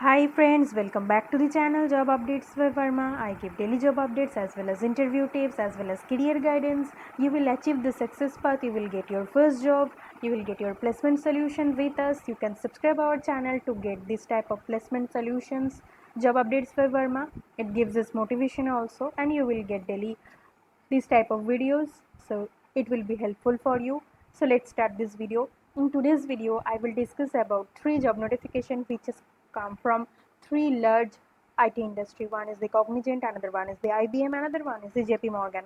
Hi friends, welcome back to the channel Job Updates by Verma. I give daily job updates as well as interview tips as well as career guidance. You will achieve the success path, you will get your first job, you will get your placement solution with us. You can subscribe our channel to get this type of placement solutions, job updates by Verma. It gives us motivation also and you will get daily this type of videos, so it will be helpful for you. So let's start this video. In today's video I will discuss about three job notifications which has come from three large IT industry. One is the Cognizant, another one is the IBM, another one is the JP Morgan.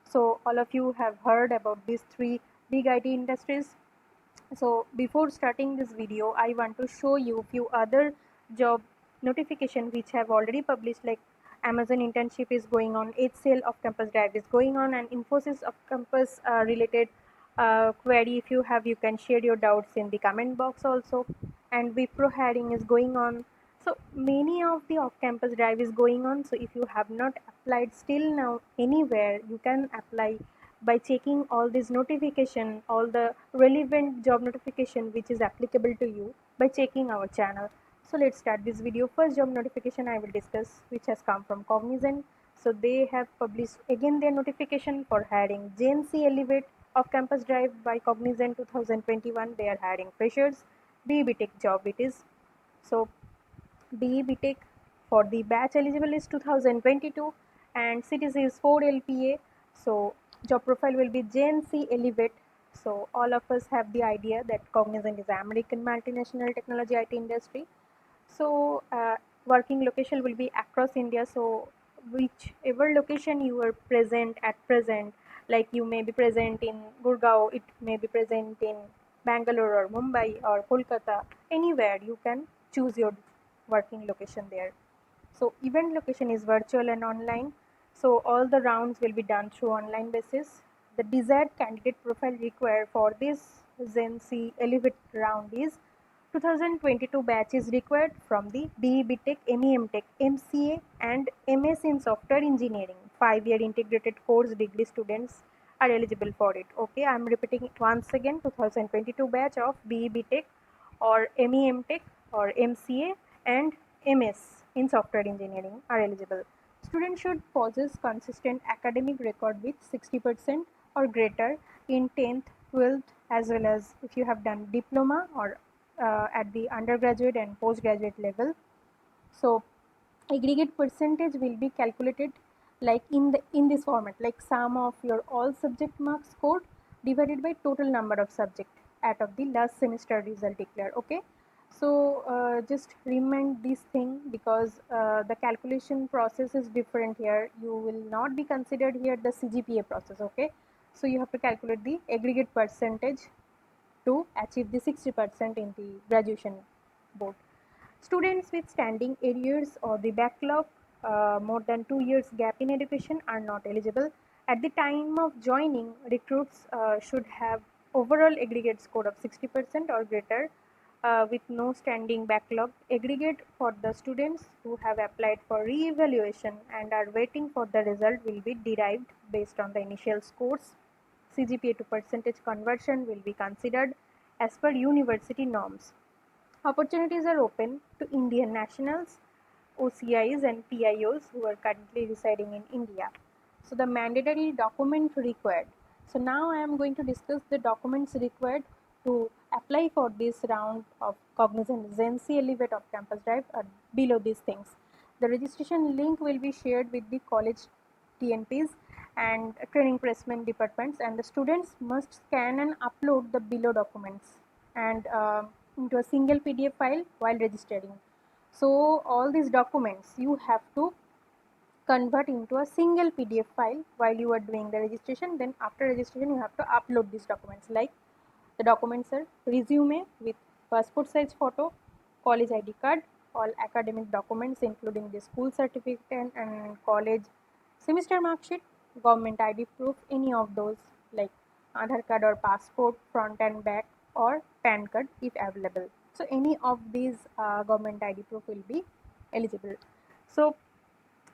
So all of you have heard about these three big IT industries. So before starting this video I want to show you few other job notification which have already published, like Amazon internship is going on, HCL of Campus Drive is going on, and Infosys of Campus related query. If you have, you can share your doubts in the comment box also. And Wipro hiring is going on. So many of the off campus drive is going on. So if you have not applied still now anywhere, you can apply by checking all this notification, all the relevant job notification which is applicable to you by checking our channel. So let's start this video. First job notification I will discuss, which has come from Cognizant. So they have published again their notification for hiring JNC Elevate of Campus Drive by Cognizant 2021. They are hiring freshers, BE Tech job it is. So BE Tech for the batch eligible is 2022 and CTC is 4 LPA. So job profile will be JNC Elevate. So all of us have the idea that Cognizant is an American multinational technology IT industry. So working location will be across India. So whichever location you are present at present, like you may be present in Gurgaon, it may be present in Bangalore or Mumbai or Kolkata, anywhere you can choose your working location there. So event location is virtual and online. So all the rounds will be done through online basis. The desired candidate profile required for this Zenc Elevate round is 2022 batch is required from the BE Tech, MEM Tech, MCA and MS in Software Engineering. 5-year integrated course degree students are eligible for it. Okay, I am repeating it once again. 2022 batch of BE Tech or MEM Tech or MCA and MS in software engineering are eligible. Students should possess consistent academic record with 60% or greater in 10th, 12th, as well as if you have done diploma or at the undergraduate and postgraduate level. So aggregate percentage will be calculated like in this format, like sum of your all subject marks scored divided by total number of subject out of the last semester result declared. Okay, so just remind this thing because the calculation process is different here. You will not be considered here the CGPA process. Okay, so you have to calculate the aggregate percentage to achieve the 60% in the graduation board. Students with standing arrears or the backlog, more than 2 years gap in education, are not eligible. At the time of joining, recruits should have overall aggregate score of 60% or greater with no standing backlog. Aggregate for the students who have applied for re-evaluation and are waiting for the result will be derived based on the initial scores. CGPA to percentage conversion will be considered as per university norms. Opportunities are open to Indian nationals, OCIs and PIOs who are currently residing in India. So the mandatory document required. So now I am going to discuss the documents required to apply for this round of Cognizant Zenc Elevate of Campus Drive are below these things. The registration link will be shared with the college TNPs and training placement departments, and the students must scan and upload the below documents and into a single PDF file while registering. So all these documents you have to convert into a single PDF file while you are doing the registration. Then after registration you have to upload these documents, like the documents are resume with passport size photo, college ID card, all academic documents including the school certificate and college semester mark sheet, government ID proof, any of those like Aadhaar card or passport front and back or PAN card if available. So any of these government ID proof will be eligible. So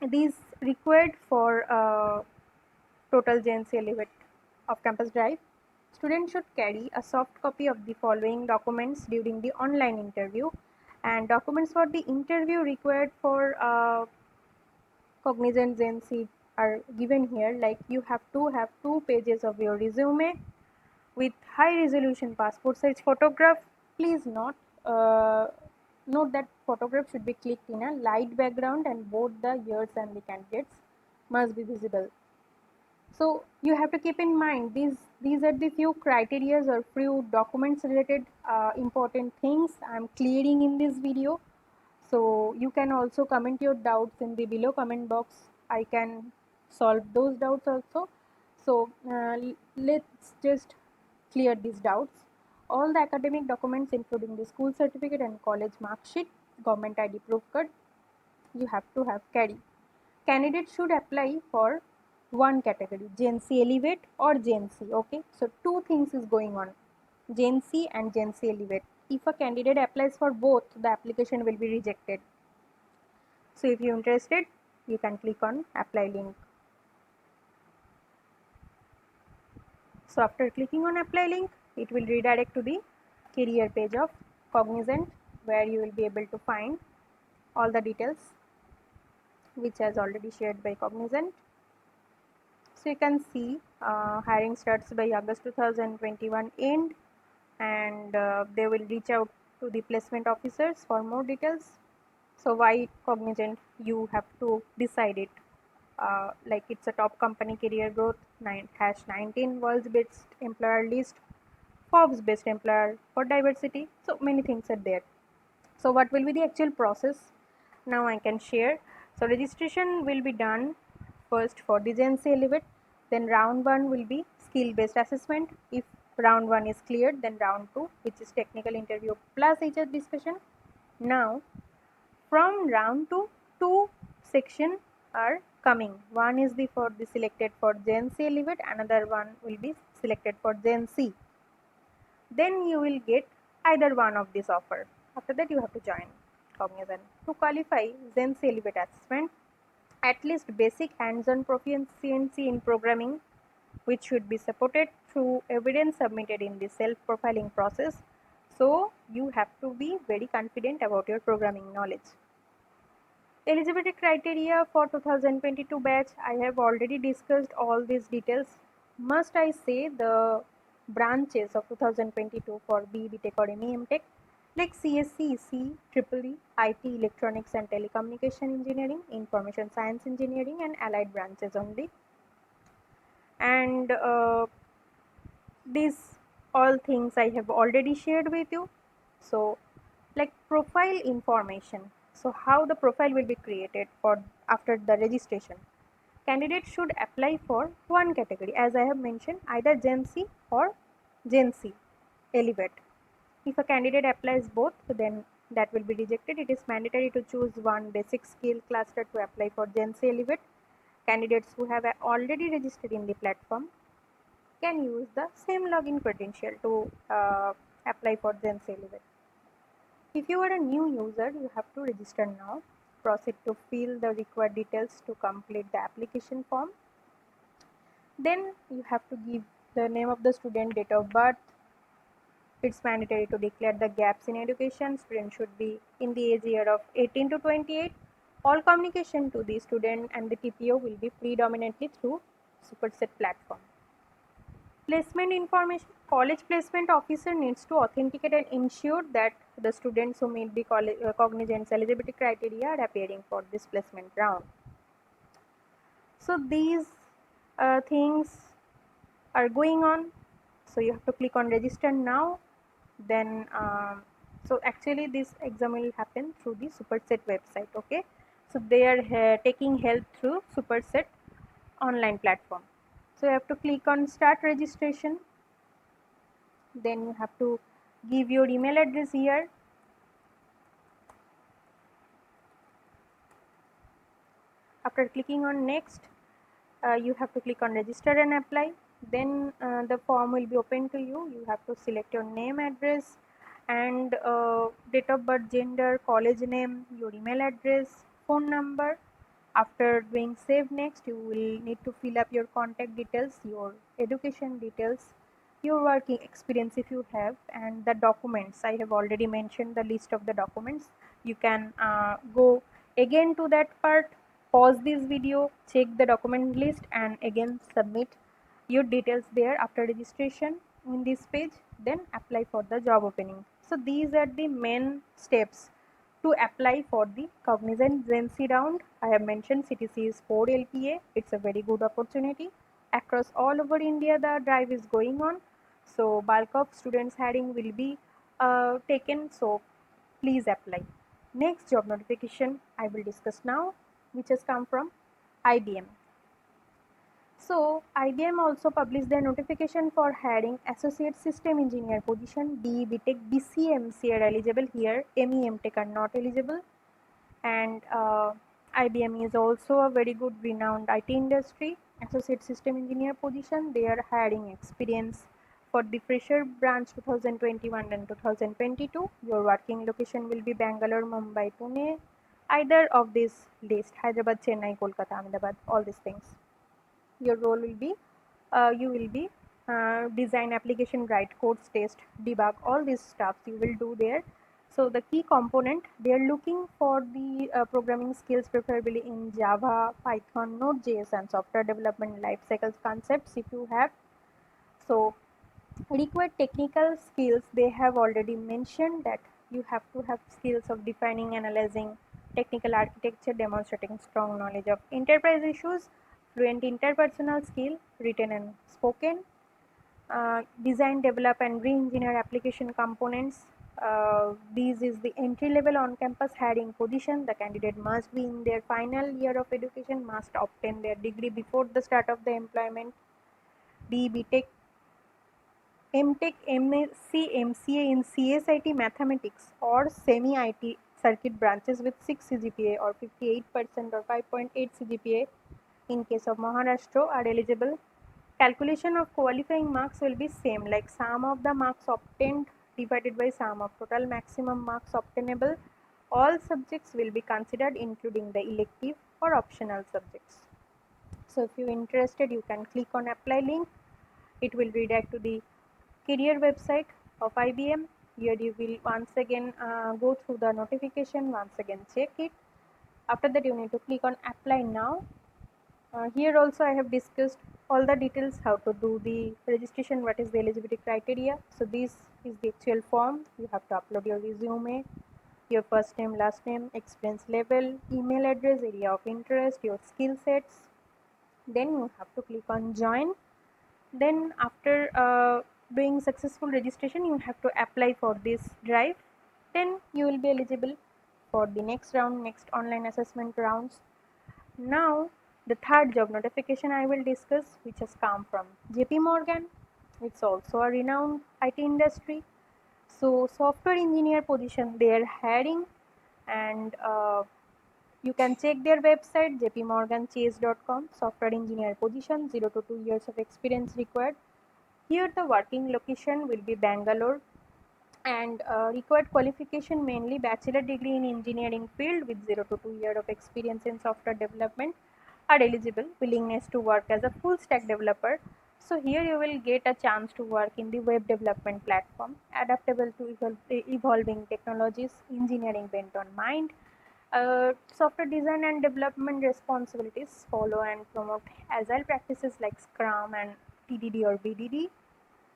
these required for total JNC Elevate of Campus Drive. Students should carry a soft copy of the following documents during the online interview: And documents for the interview required for Cognizant Gen C are given here. Like you have to have 2 pages of your resume with high resolution passport size photograph. Please note that photograph should be clicked in a light background and both the years and the candidates must be visible. So you have to keep in mind these are the few criterias or few documents related important things I am clearing in this video. So you can also comment your doubts in the below comment box. I can solve those doubts also. So let's just clear these doubts. All the academic documents including the school certificate and college mark sheet, government ID proof card, you have to have carry. Candidates should apply for one category, Gen C Elevate or Gen C. Okay, so two things is going on, Gen C and Gen C Elevate. If a candidate applies for both, the application will be rejected. So if you're interested, you can click on apply link. So after clicking on apply link, it will redirect to the career page of Cognizant, where you will be able to find all the details which has already shared by Cognizant. So you can see hiring starts by August 2021 end, and they will reach out to the placement officers for more details. So why Cognizant? You have to decide it. Like it's a top company, career growth, hash 19 world's best employer list, Forbes best employer for diversity. So many things are there. So what will be the actual process? Now I can share. So registration will be done first for the Gen C Elevate. Then round 1 will be skill based assessment. If round 1 is cleared, then round 2, which is technical interview plus HR discussion. Now from round 2, two section are coming. One is the for the selected for Gen C Elevate, another one will be selected for Gen C. Then you will get either one of this offer. After that you have to join Cognizant. To qualify Gen C Elevate assessment, at least basic hands-on proficiency in programming, which should be supported through evidence submitted in the self-profiling process. So you have to be very confident about your programming knowledge. Eligibility criteria for 2022 batch, I have already discussed all these details. Must I say the branches of 2022 for BE, BTech or ME, MTech like CSC, EC, EEE, IT, Electronics and Telecommunication Engineering, Information Science Engineering and allied branches only. And these all things I have already shared with you. So like profile information. So how the profile will be created for after the registration. Candidate should apply for one category, as I have mentioned, either Gen C or Gen C Elevate. If a candidate applies both, then that will be rejected. It is mandatory to choose one basic skill cluster to apply for Gen C Elevate. Candidates who have already registered in the platform can use the same login credential to apply for Gen C Elevate. If you are a new user, you have to register now. Proceed to fill the required details to complete the application form. Then you have to give the name of the student, date of birth. It's mandatory to declare the gaps in education. Student should be in the age year of 18 to 28. All communication to the student and the TPO will be predominantly through Superset platform. Placement information. College placement officer needs to authenticate and ensure that the students who meet the Cognizant's eligibility criteria are appearing for this placement round. So these things are going on. So you have to click on register now. Then so actually this exam will happen through the Superset website. Okay, so they are taking help through Superset online platform. So you have to click on start registration. Then you have to give your email address here. After clicking on next, you have to click on register and apply. Then the form will be open to you. You have to select your name, address and date of birth, gender, college name, your email address, phone number. After doing save next, you will need to fill up your contact details, your education details, your working experience if you have, and the documents. I have already mentioned the list of the documents. You can go again to that part, pause this video, check the document list, and again submit your details there after registration in this page, then apply for the job opening. So these are the main steps to apply for the Cognizant Gen Z round. I have mentioned CTC is 4 LPA. It's a very good opportunity. Across all over India, the drive is going on. So bulk of students hiring will be taken. So please apply. Next job notification I will discuss now, which has come from IBM. So IBM also published their notification for hiring Associate System Engineer position. BE, BTech, BCMC are eligible here. ME, MTech are not eligible. And IBM is also a very good renowned IT industry. Associate System Engineer position, they are hiring experience for the fresher branch 2021 and 2022. Your working location will be Bangalore, Mumbai, Pune. Either of this list, Hyderabad, Chennai, Kolkata, Ahmedabad, all these things. Your role will be, you will be design application, write codes, test, debug, all these stuffs you will do there. So the key component, they are looking for the programming skills preferably in Java, Python, Node.js, and software development life cycles concepts if you have. So required technical skills, they have already mentioned that you have to have skills of defining, analyzing technical architecture, demonstrating strong knowledge of enterprise issues, fluent interpersonal skill, written and spoken, design, develop, and re-engineer application components. This is the entry-level on-campus hiring position. The candidate must be in their final year of education, must obtain their degree before the start of the employment. B Tech, MTech, MSc, MCA in CSIT Mathematics or Semi-IT circuit branches with 6 CGPA or 58% or 5.8 CGPA in case of Maharashtra are eligible. Calculation of qualifying marks will be same, like sum of the marks obtained divided by sum of total maximum marks obtainable. All subjects will be considered including the elective or optional subjects. So if you're interested, you can click on apply link. It will redirect to the career website of IBM. Here you will once again go through the notification, once again check it. After that you need to click on apply now. Here also I have discussed all the details, how to do the registration, what is the eligibility criteria. So this is the actual form. You have to upload your resume, your first name, last name, experience level, email address, area of interest, your skill sets. Then you have to click on join. Then after doing successful registration, you have to apply for this drive. Then you will be eligible for the next round, next online assessment rounds. Now the third job notification I will discuss, which has come from JP Morgan. It's also a renowned IT industry. So software engineer position they are hiring, and you can check their website jpmorganchase.com. Software engineer position, 0 to 2 years of experience required. Here the working location will be Bangalore, and required qualification mainly bachelor degree in engineering field with 0 to 2 year of experience in software development are eligible. Willingness to work as a full stack developer. So here you will get a chance to work in the web development platform, adaptable to evolving technologies, engineering bent on mind. Software design and development responsibilities, follow and promote agile practices like Scrum and TDD or BDD,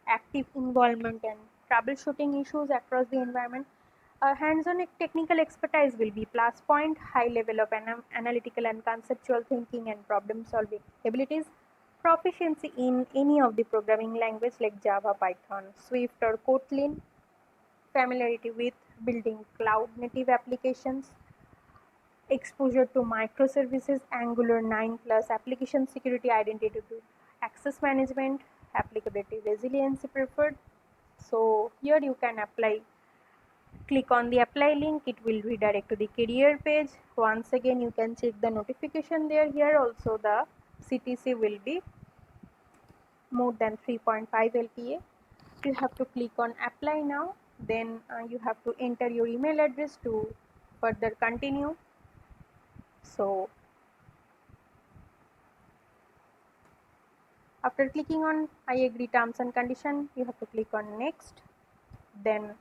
active involvement and troubleshooting issues across the environment. Hands-on technical expertise will be plus point, high level of analytical and conceptual thinking and problem solving abilities, proficiency in any of the programming language like Java, Python, Swift or Kotlin, familiarity with building cloud native applications, exposure to microservices, Angular 9 plus, application security, identity to access management, applicability, resiliency preferred. So here you can apply. Click on the apply link, it will redirect to the career page. Once again you can check the notification there. Here also the CTC will be more than 3.5 LPA. You have to click on apply now. Then you have to enter your email address to further continue. So After clicking on I agree terms and condition, you have to click on next. Then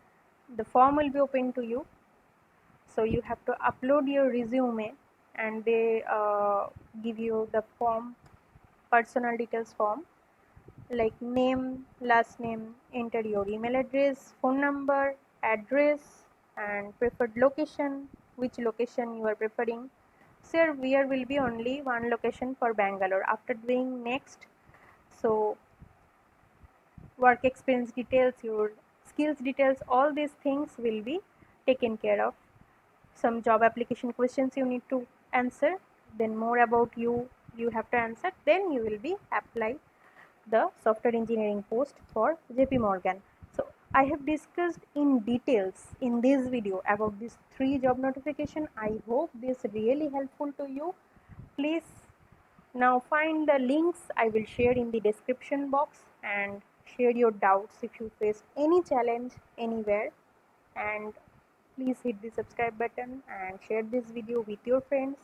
the form will be open to you. So you have to upload your resume, and they give you the form, personal details form, like name, last name, enter your email address, phone number, address, and preferred location, which location you are preferring. So here will be only one location for Bangalore. After doing next, so work experience details, your skills details, all these things will be taken care of. Some job application questions you need to answer, then more about you have to answer, then you will be apply the software engineering post for JP Morgan. So I have discussed in details in this video about these 3 job notification. I hope this really helpful to you. Please now find the links I will share in the description box and share your doubts if you face any challenge anywhere. And please hit the subscribe button and share this video with your friends.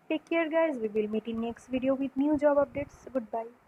Take care guys, we will meet in next video with new job updates. Goodbye.